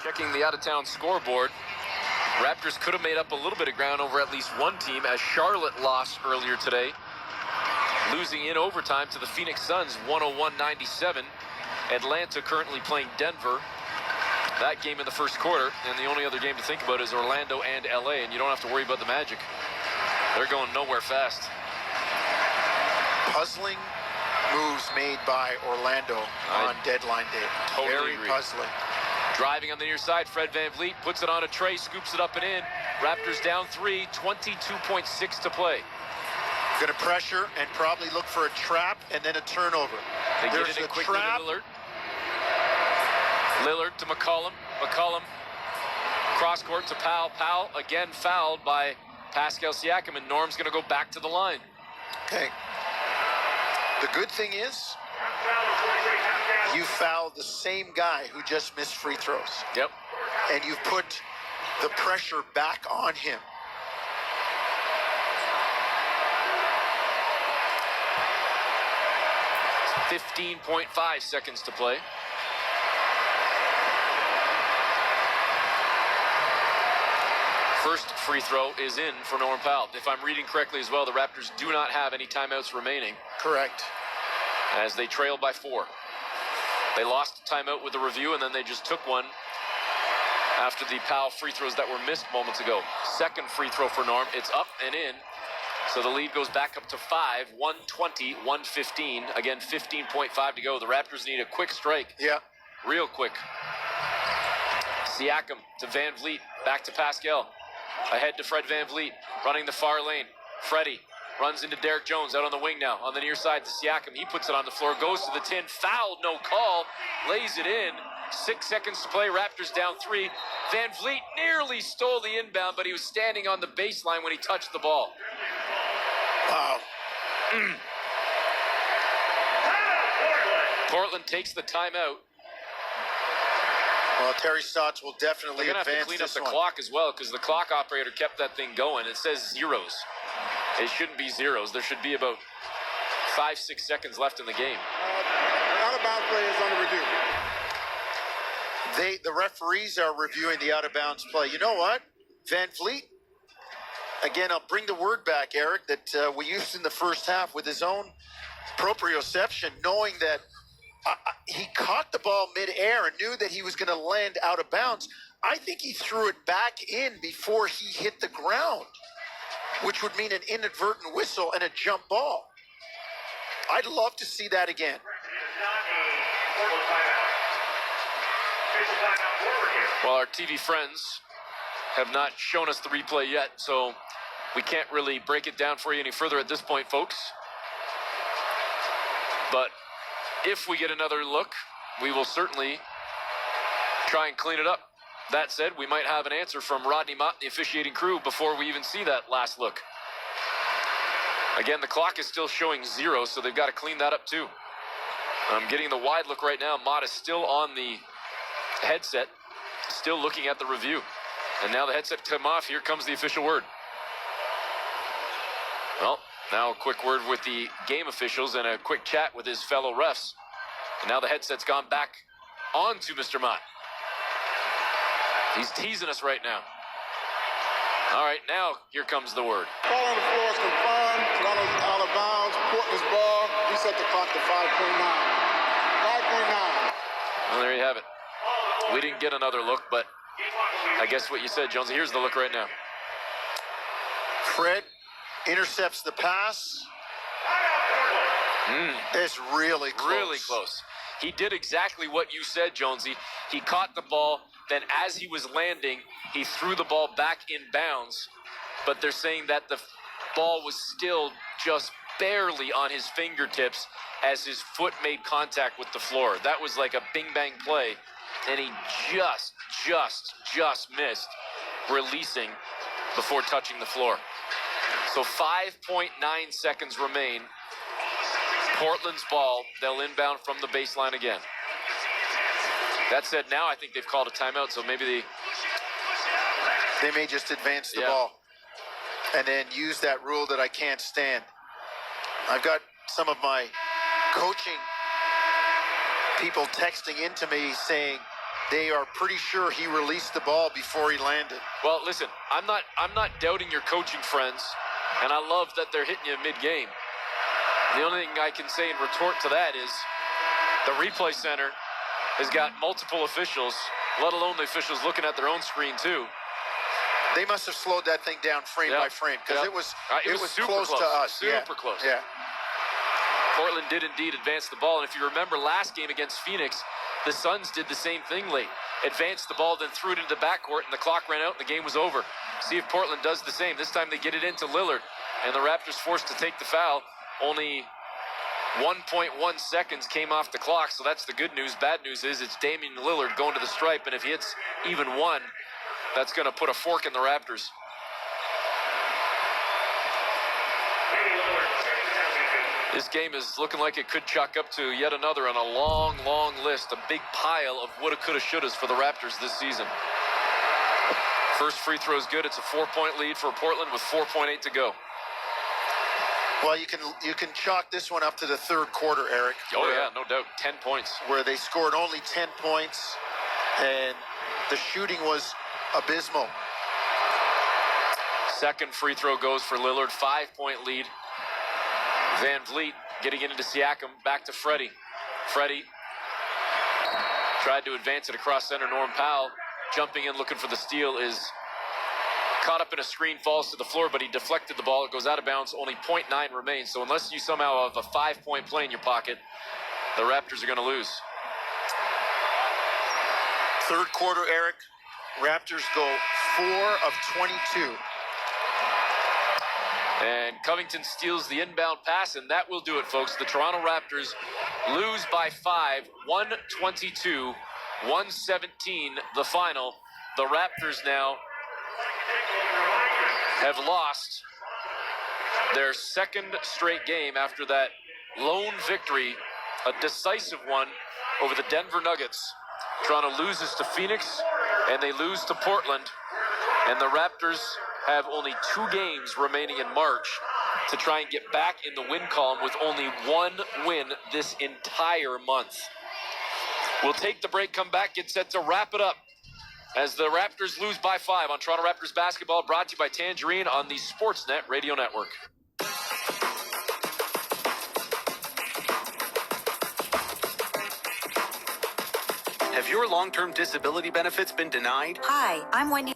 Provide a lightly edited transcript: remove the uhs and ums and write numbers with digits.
Checking the out-of-town scoreboard, Raptors could have made up a little bit of ground over at least one team as Charlotte lost earlier today, losing in overtime to the Phoenix Suns 101-97. Atlanta currently playing Denver. That game in the first quarter, and the only other game to think about is Orlando and LA, and you don't have to worry about the Magic. They're going nowhere fast. Puzzling moves made by Orlando on deadline day. Totally Very agree. puzzling. Driving on the near side, Fred VanVleet puts it on a tray, scoops it up and in. Raptors down 3, 22.6 to play. Going to pressure and probably look for a trap and then a turnover. They There's get it in a quickly trap. to Lillard. Lillard to McCollum. McCollum cross court to Powell. Powell again fouled by Pascal Siakam, and Norm's going to go back to the line. Okay. The good thing is, you fouled the same guy who just missed free throws. Yep. And you've put the pressure back on him. It's 15.5 seconds to play. First free throw is in for Norm Powell. If I'm reading correctly as well, the Raptors do not have any timeouts remaining Correct. as they trail by 4. They lost a timeout with the review, and then they just took one after the Powell free throws that were missed moments ago. Second free throw for Norm. It's up and in. So the lead goes back up to 5, 120, 115. Again, 15.5 to go. The Raptors need a quick strike. Yeah. Real quick. Siakam to VanVleet. Back to Pascal. Ahead to Fred VanVleet. Running the far lane. Freddie runs into Derek Jones out on the wing now. On the near side to Siakam. He puts it on the floor. Goes to the 10. Fouled. No call. Lays it in. 6 seconds to play. Raptors down 3. VanVleet nearly stole the inbound, but he was standing on the baseline when he touched the ball. Wow. Portland takes the timeout. Well, Terry Stotts will definitely They're going to have to advance clean up this the one. clock as well, because the clock operator kept that thing going. It says zeros. It shouldn't be zeros. There should be about 5-6 seconds left in the game. Out-of-bounds play is under review. The referees are reviewing the out-of-bounds play. You know what? Van Vliet, again, I'll bring the word back, Eric, that we used in the first half with his own proprioception, knowing that he caught the ball mid-air and knew that he was going to land out of bounds. I think he threw it back in before he hit the ground, which would mean an inadvertent whistle and a jump ball. I'd love to see that again. Well, our TV friends have not shown us the replay yet, so we can't really break it down for you any further at this point, folks. But if we get another look, we will certainly try and clean it up. That said, we might have an answer from Rodney Mott and the officiating crew before we even see that last look. Again, the clock is still showing 0, so they've got to clean that up too. I'm getting the wide look right now. Mott is still on the headset, still looking at the review. And now the headset come off. Here comes the official word. Well, now a quick word with the game officials and a quick chat with his fellow refs. And now the headset's gone back on to Mr. Mott. He's teasing us right now. All right, now here comes the word. Ball on the floor is confirmed. Toronto's out of bounds. Portland's ball. We set the clock to 5.9. 5.9. Well, there you have it. We didn't get another look, but I guess what you said, Jonesy. Here's the look right now. Fred intercepts the pass. It's really close. Really close. He did exactly what you said, Jonesy. He caught the ball, then as he was landing, he threw the ball back in bounds. But they're saying that the ball was still just barely on his fingertips as his foot made contact with the floor. That was like a bing-bang play, and he just missed releasing before touching the floor. So 5.9 seconds remain. Portland's ball. They'll inbound from the baseline again. That said, now I think they've called a timeout, so maybe They may just advance the Yeah. ball and then use that rule that I can't stand. I've got some of my coaching people texting into me saying, they are pretty sure he released the ball before he landed. Well, listen, I'm not doubting your coaching friends, and I love that they're hitting you mid-game. The only thing I can say in retort to that is the replay center has got multiple officials, let alone the officials looking at their own screen too. They must have slowed that thing down frame by frame because it was super close to us. Super close. Yeah. Portland did indeed advance the ball, and if you remember last game against Phoenix, the Suns did the same thing late. Advanced the ball, then threw it into the backcourt, and the clock ran out, and the game was over. See if Portland does the same. This time they get it into Lillard, and the Raptors forced to take the foul. Only 1.1 seconds came off the clock, so that's the good news. Bad news is it's Damian Lillard going to the stripe, and if he hits even one, that's going to put a fork in the Raptors. This game is looking like it could chalk up to yet another on a long, long list, a big pile of woulda, coulda, shouldas for the Raptors this season. First free throw is good. It's a 4-point lead for Portland with 4.8 to go. Well, you can chalk this one up to the third quarter, Eric. Oh, yeah, no doubt. 10 points. Where they scored only 10 points, and the shooting was abysmal. Second free throw goes for Lillard. 5-point lead. Van Vliet getting it into Siakam. Back to Freddie. Freddie tried to advance it across center. Norm Powell jumping in, looking for the steal, is caught up in a screen, falls to the floor, but he deflected the ball. It goes out of bounds. Only 0.9 remains. So unless you somehow have a 5-point play in your pocket, the Raptors are going to lose. Third quarter, Eric. Raptors go 4 of 22. And Covington steals the inbound pass, and that will do it, folks. The Toronto Raptors lose by 5, 122-117, the final. The Raptors now have lost their second straight game after that lone victory, a decisive one over the Denver Nuggets. Toronto loses to Phoenix, and they lose to Portland, and the Raptors have only 2 games remaining in March to try and get back in the win column with only 1 win this entire month. We'll take the break, come back, get set to wrap it up as the Raptors lose by 5 on Toronto Raptors basketball, brought to you by Tangerine on the Sportsnet Radio Network. Have your long-term disability benefits been denied? Hi, I'm Wendy